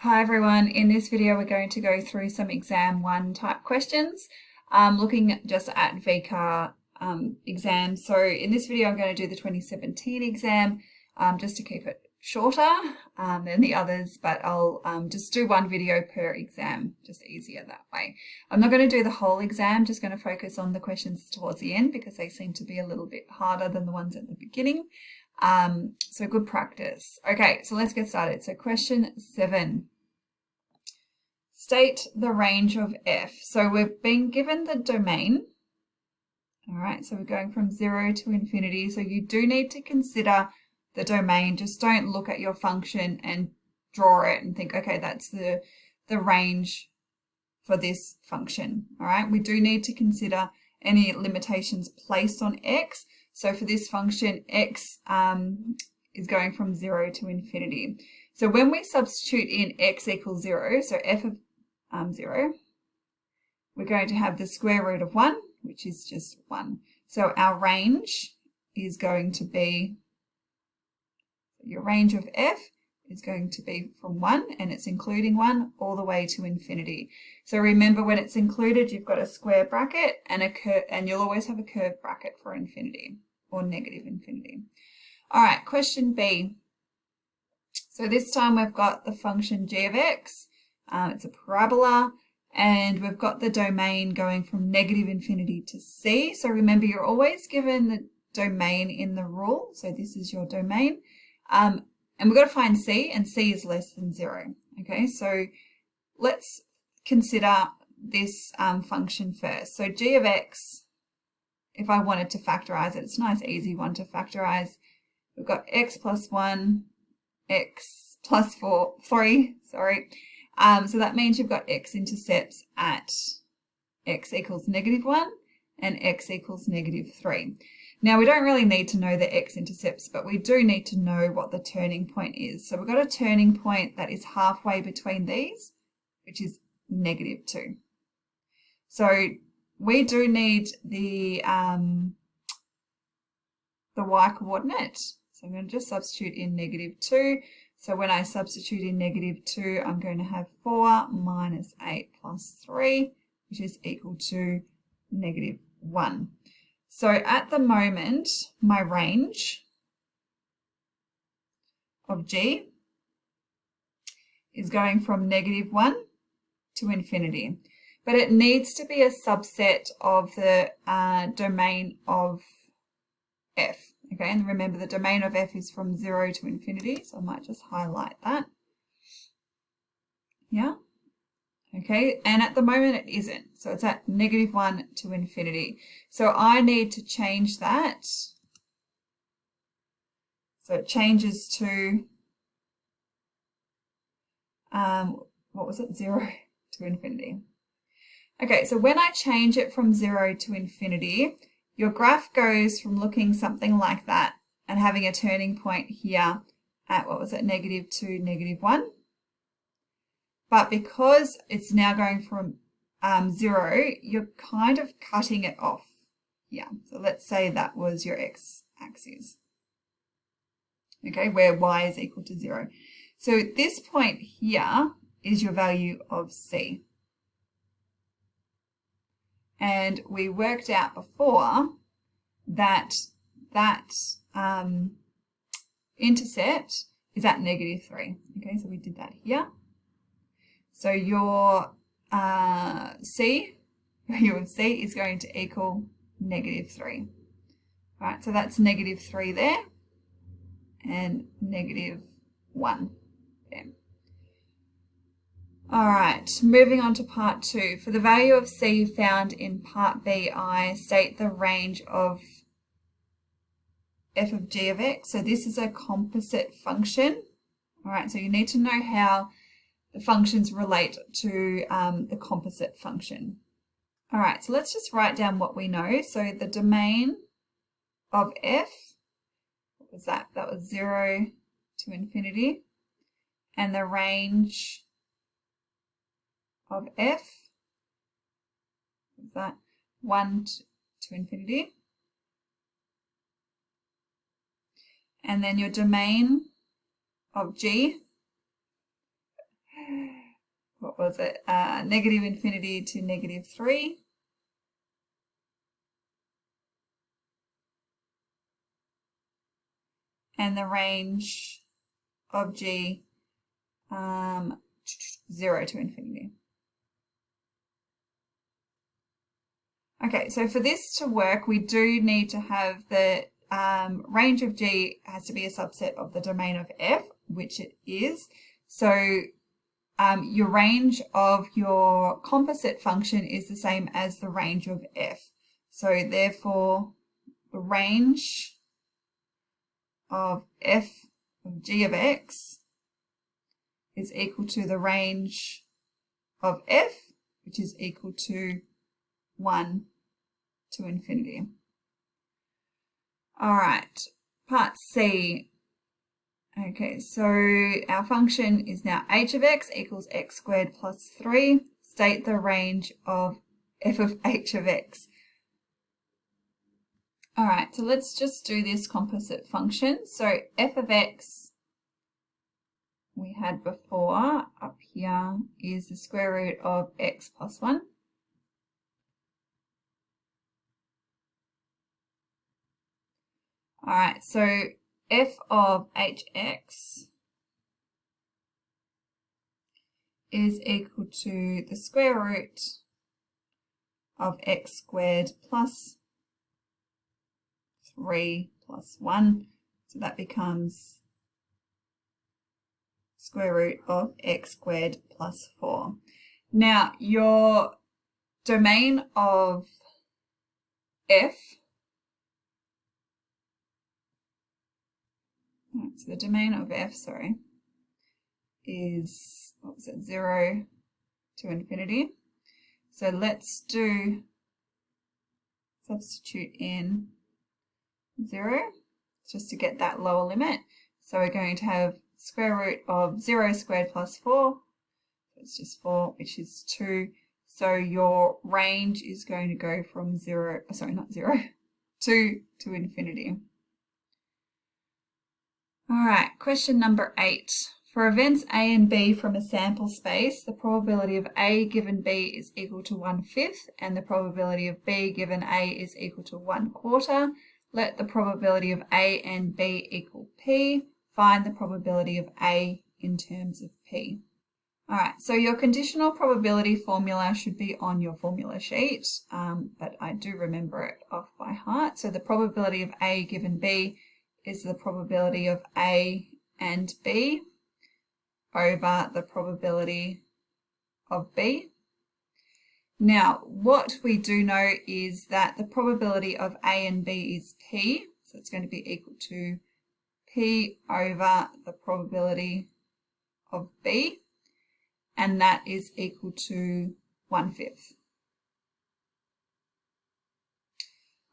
Hi everyone, in this video we're going to go through some exam 1 type questions, looking just at VCAA exams. So in this video I'm going to do the 2017 exam just to keep it shorter than the others, but I'll just do one video per exam, just easier that way. I'm not going to do the whole exam, just going to focus on the questions towards the end because they seem to be a little bit harder than the ones at the beginning. So good practice. Okay, so let's get started. So question 7. State the range of f. So we've been given the domain. All right, so we're going from 0 to infinity. So you do need to consider the domain. Just don't look at your function and draw it and think, okay, that's the range for this function. All right, we do need to consider any limitations placed on x. So for this function, x is going from 0 to infinity. So when we substitute in x equals 0, so f of 0, we're going to have the square root of 1, which is just 1. So our range is going to be, your range of f is going to be from 1, and it's including 1, all the way to infinity. So remember, when it's included, you've got a square bracket and a curve, and you'll always have a curved bracket for infinity or negative infinity. All right, question B. So this time we've got the function g of x. It's a parabola, and we've got the domain going from negative infinity to c. So remember, you're always given the domain in the rule. So this is your domain. And we've got to find c, and c is less than 0. Okay, so let's consider this function first. So g of x, if I wanted to factorize it, it's a nice easy one to factorize. We've got x plus 1, x plus 3, sorry. So that means you've got x-intercepts at x equals -1 and x equals -3. Now, we don't really need to know the x-intercepts, but we do need to know what the turning point is. So we've got a turning point that is halfway between these, which is -2. So we do need the y coordinate. So I'm going to just substitute in -2. So when I substitute in -2, I'm going to have 4 minus 8 plus 3, which is equal to -1. So at the moment, my range of g is going from -1 to infinity. But it needs to be a subset of the domain of f. Okay, and remember, the domain of f is from 0 to infinity, so I might just highlight that. Yeah, okay, and at the moment it isn't, so it's at -1 to infinity. So I need to change that. So it changes to, what was it, 0 to infinity. Okay, so when I change it from 0 to infinity, your graph goes from looking something like that and having a turning point here at, what was it, -2 to -1. But because it's now going from 0, you're kind of cutting it off here. So let's say that was your x-axis, okay, where y is equal to 0. So this point here is your value of c. And we worked out before that intercept is at -3. Okay, so we did that here. So your value of c is going to equal -3. All right, so that's -3 there and -1 there. All right, moving on to part 2. For the value of c found in part bi, state the range of f of g of x. So this is a composite function. All right, so you need to know how the functions relate to the composite function. All right, so let's just write down what we know. So the domain of f, what was that? That was 0 to infinity. And the range of f, is that 1 to infinity. And then your domain of g what was it, negative infinity to negative 3. And the range of G 0 to infinity. Okay, so for this to work, we do need to have the range of G has to be a subset of the domain of F, which it is. So your range of your composite function is the same as the range of F. So therefore, the range of F of G of X is equal to the range of F, which is equal to 1 to infinity. All right, part C. Okay, so our function is now h of x equals x squared plus 3. State the range of f of h of x. All right, so let's just do this composite function. So f of x we had before up here is the square root of x plus 1. All right, so f of hx is equal to the square root of x squared plus 3 plus 1. So that becomes square root of x squared plus 4. Now, your domain of f, so the domain of f, is, what was it, 0 to infinity. So let's substitute in 0 just to get that lower limit. So we're going to have square root of 0 squared plus 4. It's just 4, which is 2. So your range is going to go from 2 to infinity. All right, question number 8. For events A and B from a sample space, the probability of A given B is equal to 1/5 and the probability of B given A is equal to 1/4. Let the probability of A and B equal P. Find the probability of A in terms of P. All right, so your conditional probability formula should be on your formula sheet, but I do remember it off by heart. So the probability of A given B is the probability of A and B over the probability of B. Now, what we do know is that the probability of A and B is P, so it's going to be equal to P over the probability of B, and that is equal to 1/5.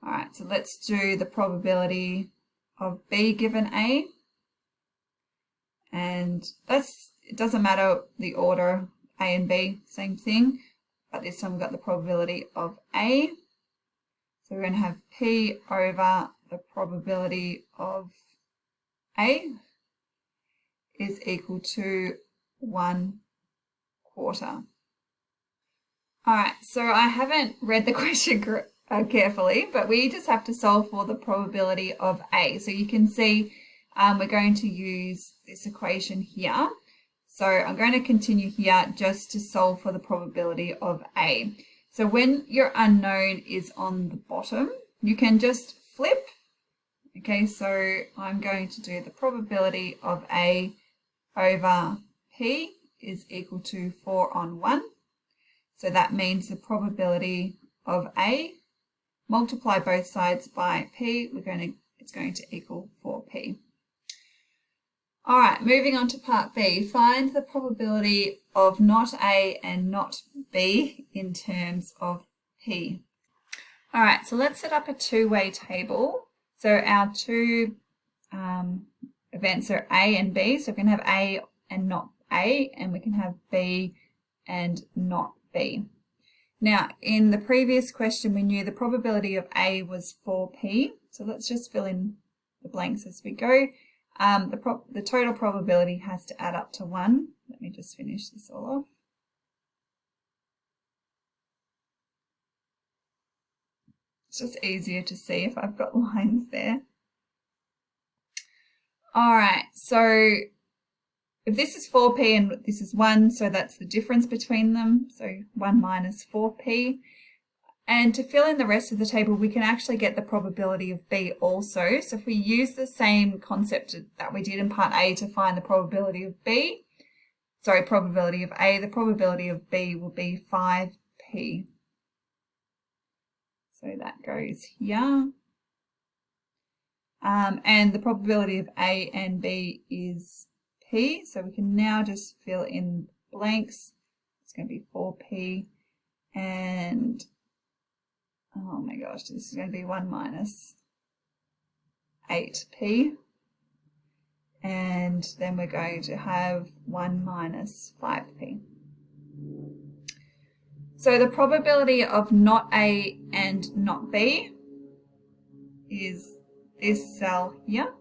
All right, so let's do the probability of B given A, and it doesn't matter the order, A and B, same thing, but this time we've got the probability of A. So we're going to have P over the probability of A is equal to 1/4. All right, so I haven't read the question carefully, but we just have to solve for the probability of A. So you can see we're going to use this equation here. So I'm going to continue here just to solve for the probability of A. So when your unknown is on the bottom, you can just flip. Okay, so I'm going to do the probability of A over P is equal to 4 on 1. So that means the probability of A, multiply both sides by P, it's going to equal 4P. All right, moving on to part B. Find the probability of not A and not B in terms of P. All right, so let's set up a two-way table. So our two events are A and B. So we can have A and not A, and we can have B and not B. Now, in the previous question, we knew the probability of A was 4P. So let's just fill in the blanks as we go. The total probability has to add up to 1. Let me just finish this all off. It's just easier to see if I've got lines there. All right, so if this is 4p and this is 1, so that's the difference between them. So 1 minus 4p. And to fill in the rest of the table, we can actually get the probability of B also. So if we use the same concept that we did in part A to find the probability of B, probability of A, the probability of B will be 5p. So that goes here. And the probability of A and B is P. So we can now just fill in blanks. It's going to be 4p. And, oh my gosh, this is going to be 1 minus 8p. And then we're going to have 1 minus 5p. So the probability of not A and not B is this cell here.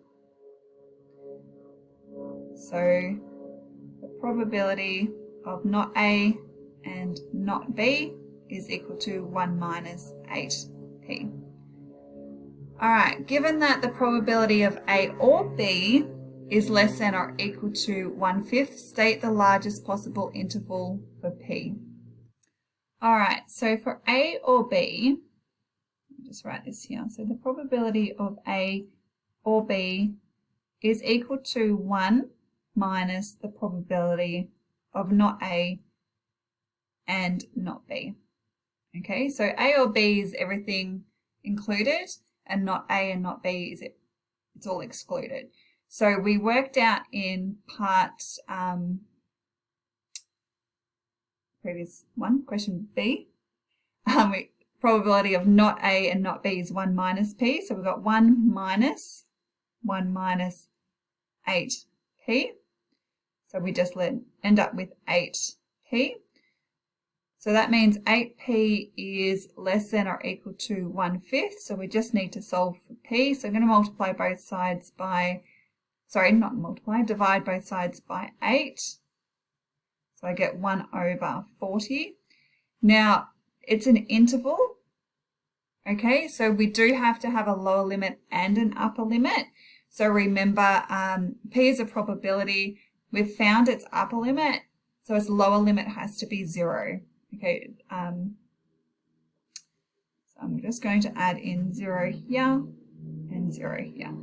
So the probability of not A and not B is equal to 1 minus 8p. All right, given that the probability of A or B is less than or equal to 1/5, state the largest possible interval for P. All right, so for A or B, I'll just write this here. So the probability of A or B is equal to 1 minus the probability of not A and not B. Okay, so A or B is everything included, and not A and not B is it's all excluded. So we worked out in part previous one, question B, probability of not A and not B is 1 minus P. So we've got 1 minus 8p. So we just end up with 8p. So that means 8p is less than or equal to 1/5. So we just need to solve for p. So I'm going to multiply both sides by, divide both sides by 8. So I get 1 over 40. Now, it's an interval. Okay, so we do have to have a lower limit and an upper limit. So remember, p is a probability. We've found its upper limit, so its lower limit has to be 0. Okay, so I'm just going to add in 0 here and 0 here.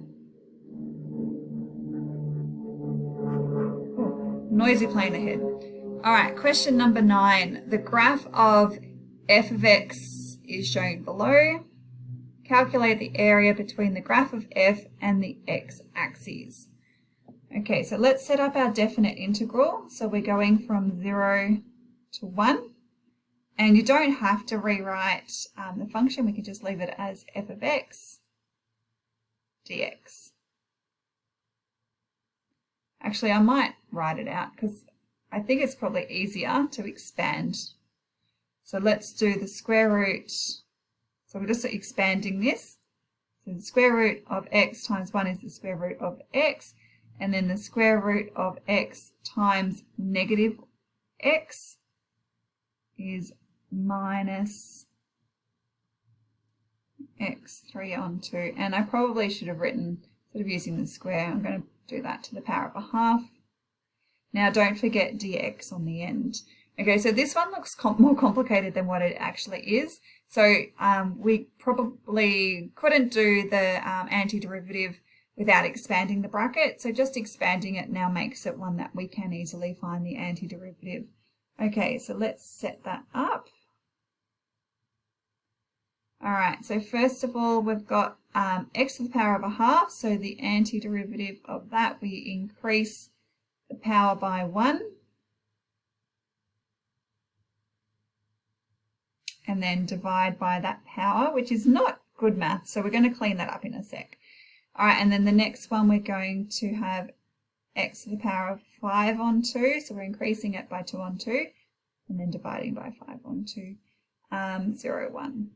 Oh, noisy plane ahead. All right, question number 9. The graph of f of x is shown below. Calculate the area between the graph of f and the x-axis. Okay, so let's set up our definite integral. So we're going from 0 to 1. And you don't have to rewrite the function. We can just leave it as f of x dx. Actually, I might write it out because I think it's probably easier to expand. So let's do the square root. So we're just expanding this. So the square root of x times 1 is the square root of x. And then the square root of x times negative x is minus x3 on 2. And I probably should have written, instead of using the square, I'm going to do that to the power of a half. Now don't forget dx on the end. Okay, so this one looks more complicated than what it actually is. So we probably couldn't do the antiderivative without expanding the bracket. So just expanding it now makes it one that we can easily find the antiderivative. Okay, so let's set that up. All right, so first of all, we've got x to the power of a half. So the antiderivative of that, we increase the power by 1. And then divide by that power, which is not good math. So we're going to clean that up in a sec. All right, and then the next one, we're going to have x to the power of 5 on 2. So we're increasing it by 2 on 2. And then dividing by 5 on 2, 0, 1.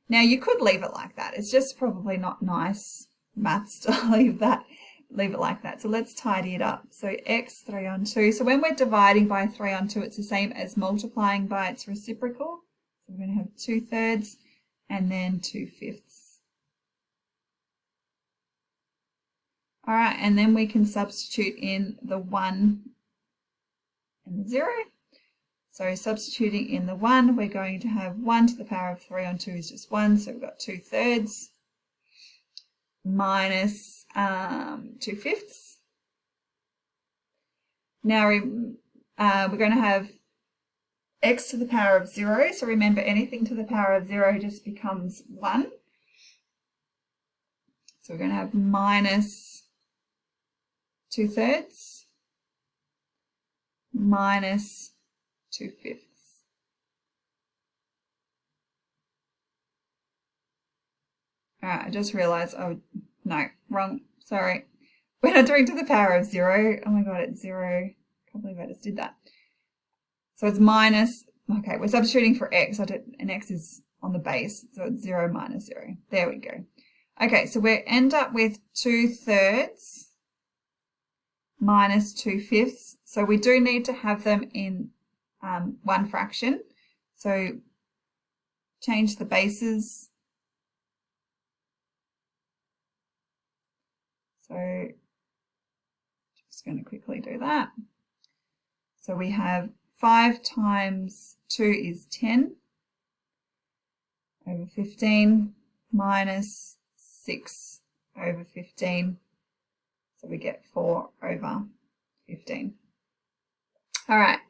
Now you could leave it like that. It's just probably not nice maths to leave it like that. So let's tidy it up. So x 3 on 2. So when we're dividing by 3 on 2, it's the same as multiplying by its reciprocal. So we're going to have 2/3, and then 2/5. All right, and then we can substitute in the 1 and the 0. So substituting in the 1, we're going to have 1 to the power of 3 on 2 is just 1, so we've got 2/3 minus 2/5. Now we're going to have x to the power of 0. So remember, anything to the power of 0 just becomes 1. So we're going to have minus 2/3 minus 2/5. All right, I just realized, no, wrong, sorry. We're not doing to the power of 0. Oh my God, it's 0. I can't believe I just did that. So it's minus, okay, we're substituting for x, and x is on the base, so it's 0 minus 0. There we go. Okay, so we end up with 2/3 minus 2/5. So we do need to have them in one fraction. So change the bases. So just going to quickly do that. So we have 5 times 2 is 10 over 15 minus 6 over 15. So we get 4 over 15. All right.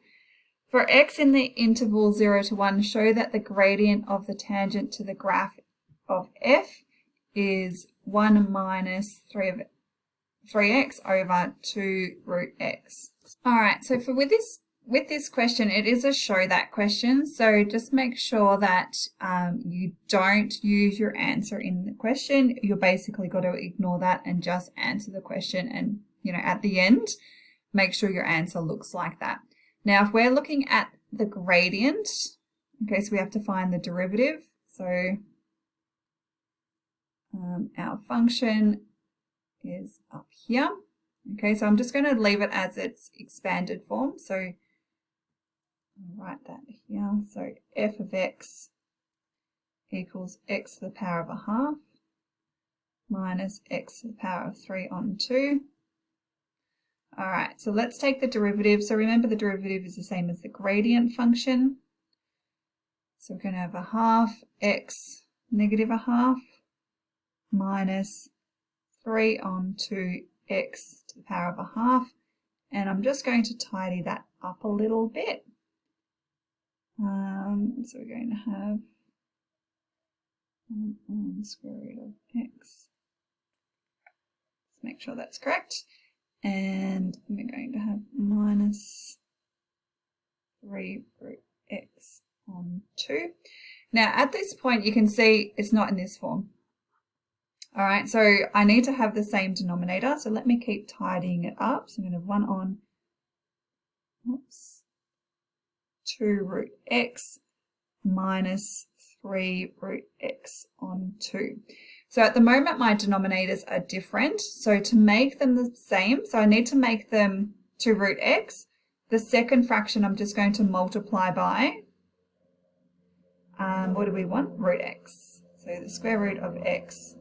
For x in the interval 0 to 1, show that the gradient of the tangent to the graph of f is 1 minus 3x over 2 root x. All right, so with this question, it is a show that question. So just make sure that you don't use your answer in the question. You're basically got to ignore that and just answer the question. And, at the end, make sure your answer looks like that. Now, if we're looking at the gradient, okay, so we have to find the derivative. So our function is up here. Okay, so I'm just going to leave it as its expanded form. So I'll write that here. So f of x equals x to the power of 1/2 minus x to the power of 3 on 2. All right, so let's take the derivative. So remember, the derivative is the same as the gradient function. So we're going to have 1/2 x negative 1/2 minus 3 on 2 x to the power of 1/2. And I'm just going to tidy that up a little bit. So we're going to have 1 on square root of x. Let's make sure that's correct. And we're going to have minus 3 root x on 2. Now at this point you can see it's not in this form. All right, so I need to have the same denominator. So let me keep tidying it up. So I'm going to have 1 on 2 root x minus 3 root x on 2. So at the moment my denominators are different. So to make them the same, so I need to make them 2 root x. The second fraction I'm just going to multiply by, what do we want? Root x. So the square root of x.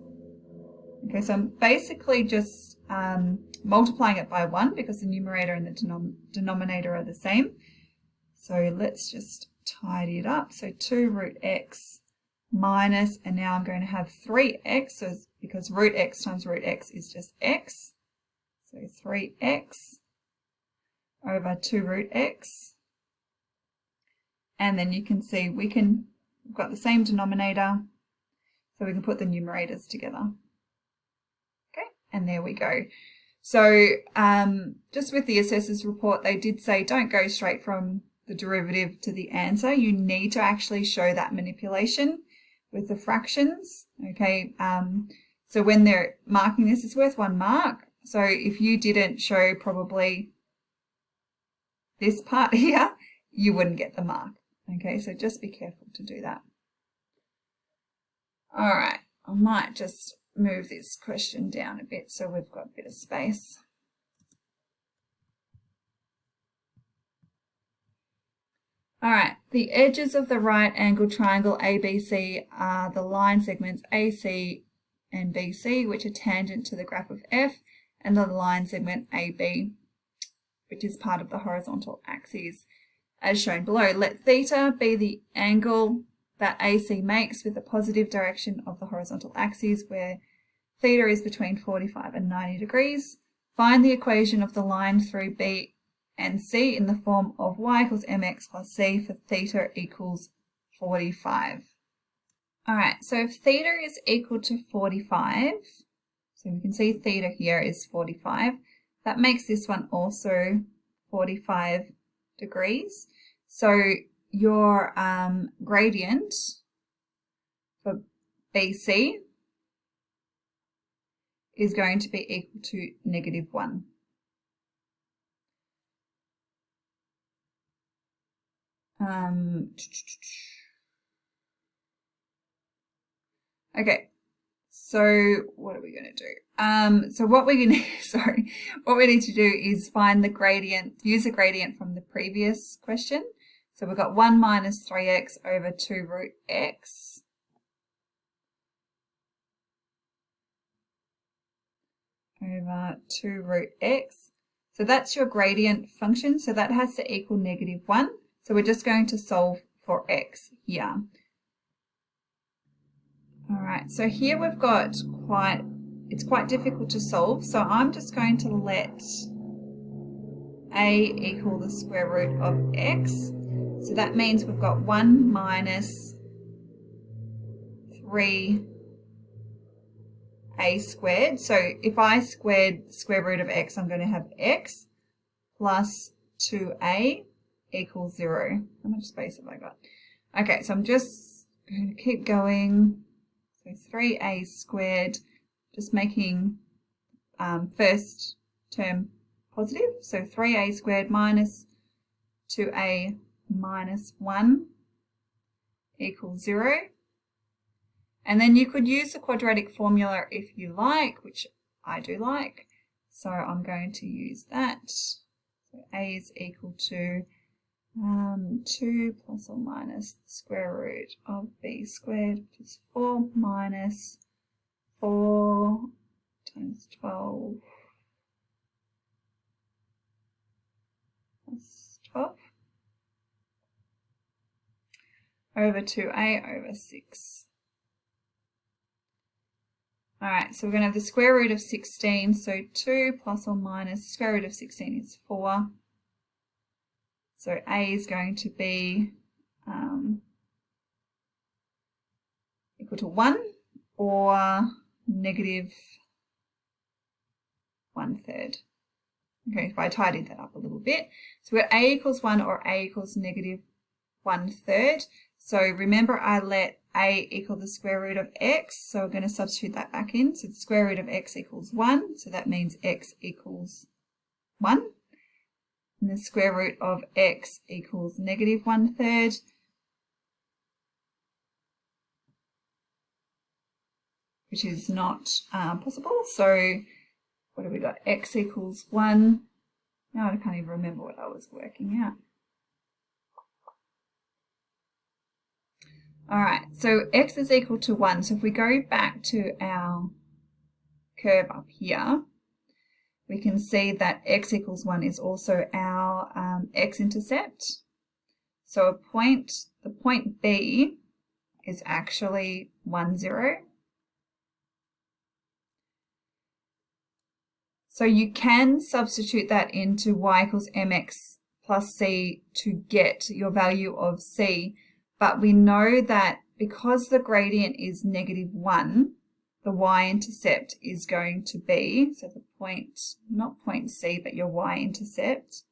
Okay, so I'm basically just multiplying it by 1 because the numerator and the denominator are the same. So let's just tidy it up. So 2 root x minus, and now I'm going to have 3x, so because root x times root x is just x. So 3x over 2 root x. And then you can see we've got the same denominator, so we can put the numerators together. Okay, and there we go. So just with the assessor's report, they did say don't go straight from the derivative to the answer. You need to actually show that manipulation with the fractions. Okay, so when they're marking this, it's worth 1 mark. So if you didn't show probably this part here, you wouldn't get the mark. Okay, so just be careful to do that. All right, I might just move this question down a bit so we've got a bit of space. All right, The edges of the right angled triangle ABC are the line segments AC and BC, which are tangent to the graph of F, and the line segment AB, which is part of the horizontal axis, as shown below. Let theta be the angle that AC makes with the positive direction of the horizontal axis, where theta is between 45 and 90 degrees. Find the equation of the line through B and C in the form of y equals mx plus c for theta equals 45. All right, so if theta is equal to 45, so we can see theta here is 45, that makes this one also 45 degrees. So your gradient for BC is going to be equal to -1. Okay, so what are we going to do? So what we need to do is find the gradient, use the gradient from the previous question. So we've got 1 minus 3x over 2 root x. Over 2 root x. So that's your gradient function. So that has to equal -1. So we're just going to solve for x here. All right, so here we've got it's quite difficult to solve. So I'm just going to let a equal the square root of x. So that means we've got 1 minus 3a squared. So if I squared the square root of x, I'm going to have x plus 2a equals 0. How much space have I got? Okay, so I'm just going to keep going. So 3a squared, just making first term positive. So 3a squared minus 2a minus 1 equals 0. And then you could use the quadratic formula if you like, which I do like. So I'm going to use that. So a is equal to 2 plus or minus the square root of b squared, which is 4 minus 4 times 12 plus 12 over 2a over 6. All right, so we're going to have the square root of 16, so 2 plus or minus the square root of 16 is 4. So a is going to be equal to 1 or -1/3. Okay, if I tidied that up a little bit. So we're a equals 1 or a equals -1/3. So remember I let a equal the square root of x, so we're going to substitute that back in. So the square root of x equals 1, so that means x equals 1. And the square root of x equals -1/3. Which is not possible. So what have we got? X equals 1. Now I can't even remember what I was working out. All right, so x is equal to 1. So if we go back to our curve up here, we can see that x equals 1 is also our x-intercept. So the point B is actually 1, 0. So you can substitute that into y equals mx plus c to get your value of c, but we know that because the gradient is -1, the y-intercept is going to be, so the point, not point C, but your y-intercept,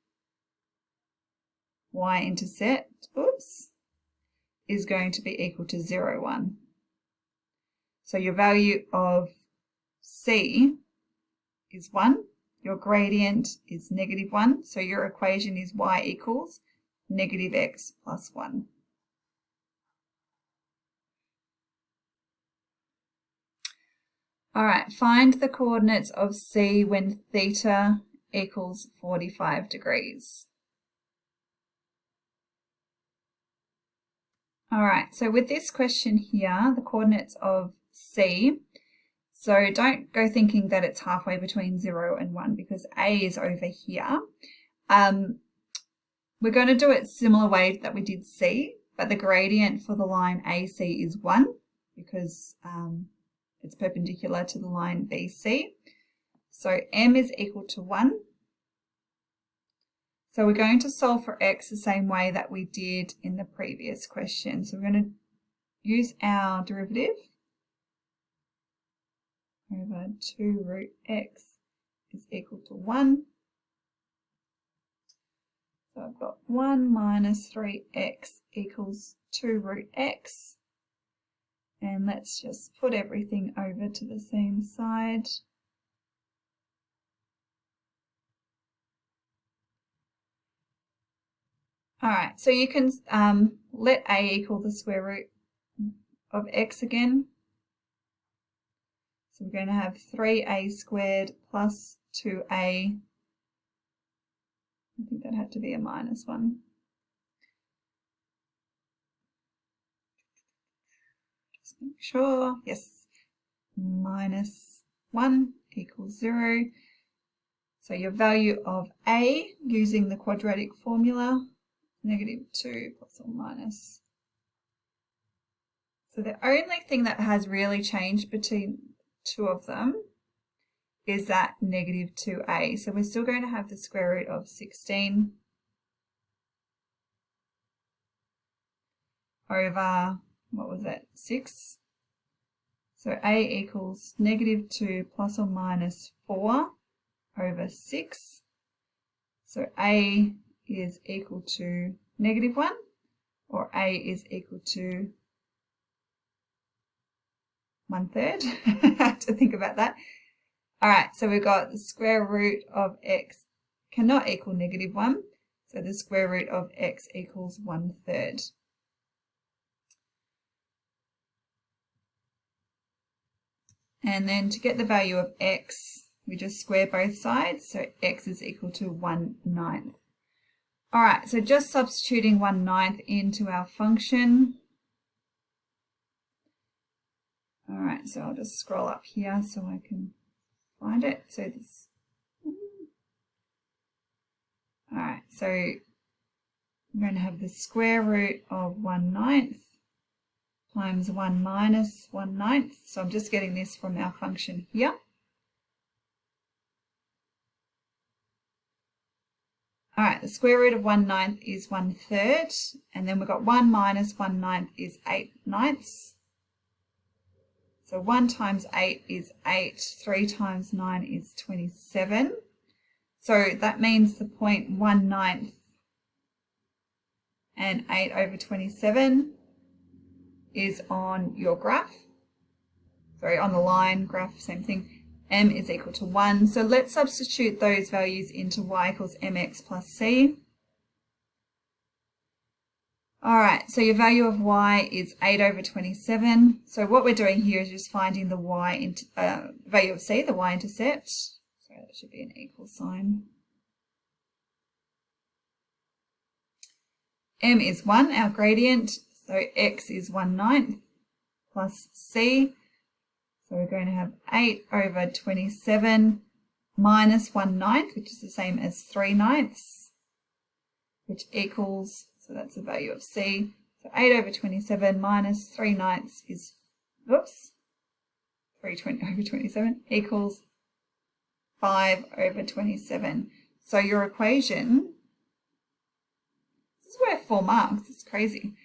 is going to be equal to 0, 1. So your value of C is 1, your gradient is -1, so your equation is y equals -x plus 1. All right, find the coordinates of C when theta equals 45 degrees. All right, so with this question here, the coordinates of C, so don't go thinking that it's halfway between 0 and 1 because A is over here. We're going to do it similar way that we did C, but the gradient for the line AC is 1 because it's perpendicular to the line BC. So M is equal to 1. So we're going to solve for x the same way that we did in the previous question. So we're going to use our derivative over 2 root x is equal to 1. So I've got 1 minus 3x equals 2 root x. And let's just put everything over to the same side. All right, so you can let a equal the square root of x again. So we're going to have 3a squared plus 2a. I think that had to be a minus 1. Just make sure. Yes, minus 1 equals 0. So your value of a using the quadratic formula, -2 plus or minus. So the only thing that has really changed between two of them is that -2a. So we're still going to have the square root of 16 over, what was that, 6. So a equals -2 plus or minus 4 over 6. So a is equal to -1, or a is equal to 1/3. I have to think about that. All right, so we've got the square root of x cannot equal -1, so the square root of x equals 1/3. And then to get the value of x, we just square both sides, so x is equal to 1/9. All right, so just substituting 1/9 into our function. All right, so I'll just scroll up here so I can find it. So this. All right, so I'm going to have the square root of 1/9 times 1 minus 1/9. So I'm just getting this from our function here. All right, the square root of 1/9 is 1/3, and then we've got 1 minus 1/9 is 8/9. So 1 times 8 is 8, 3 times 9 is 27. So that means the point 1/9 and 8 over 27 is on your graph. Sorry, on the line graph, same thing. M is equal to 1. So let's substitute those values into y equals mx plus c. All right, so your value of y is 8 over 27. So what we're doing here is just finding the value of c, the y-intercept. So that should be an equal sign. M is 1, our gradient. So x is 1/9 plus c. So we're going to have 8 over 27 minus 1/9, which is the same as 3/9, which equals, so that's the value of c. So 8 over 27 minus 3/9 is, 3 over 27 equals 5 over 27. So your equation, this is worth 4 marks, it's crazy.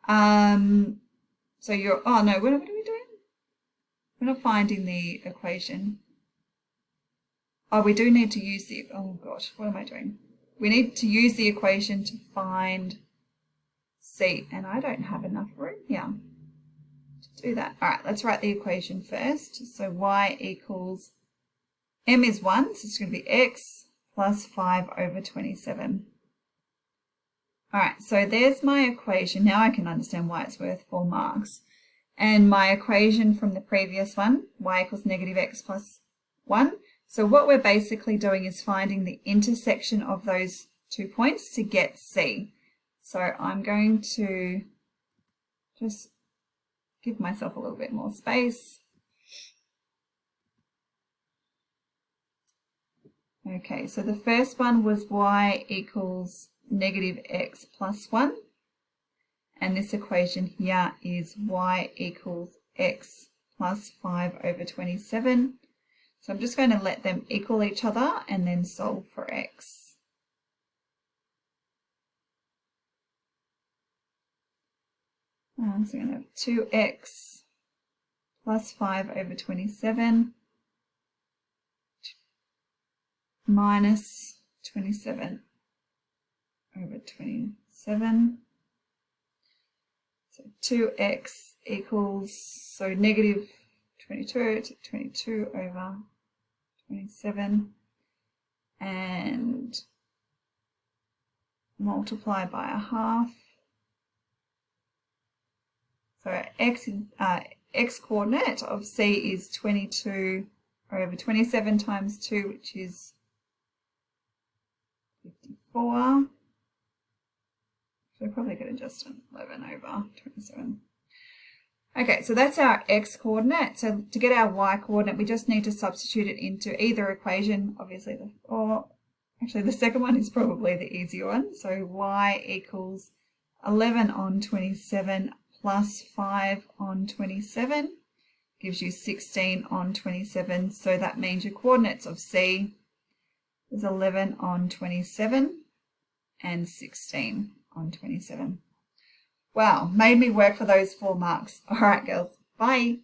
So you're, oh no, what are we doing? We're not finding the equation. Oh, we do need to use the, oh gosh, what am I doing? We need to use the equation to find c, and I don't have enough room here to do that. All right, let's write the equation first. So y equals, m is 1, so it's going to be x plus 5 over 27. All right, so there's my equation. Now I can understand why it's worth 4 marks. And my equation from the previous one, y equals -x plus 1. So what we're basically doing is finding the intersection of those 2 points to get c. So I'm going to just give myself a little bit more space. Okay, so the first one was y equals negative x plus 1. And this equation here is y equals x plus 5 over 27. So I'm just going to let them equal each other and then solve for x. So I'm going to have 2x plus 5 over 27 minus 27 over 27. So 2x equals, so negative 22 over 27 and multiply by a half. So x coordinate of C is 22 over 27 times 2, which is 54. So we're probably going to just 11 over 27. Okay, so that's our x coordinate. So to get our y coordinate, we just need to substitute it into either equation, obviously, or actually the second one is probably the easier one. So y equals 11 on 27 plus 5 on 27 gives you 16 on 27. So that means your coordinates of C is 11 on 27 and 16 on 27. Wow, made me work for those 4 marks. All right, girls, bye.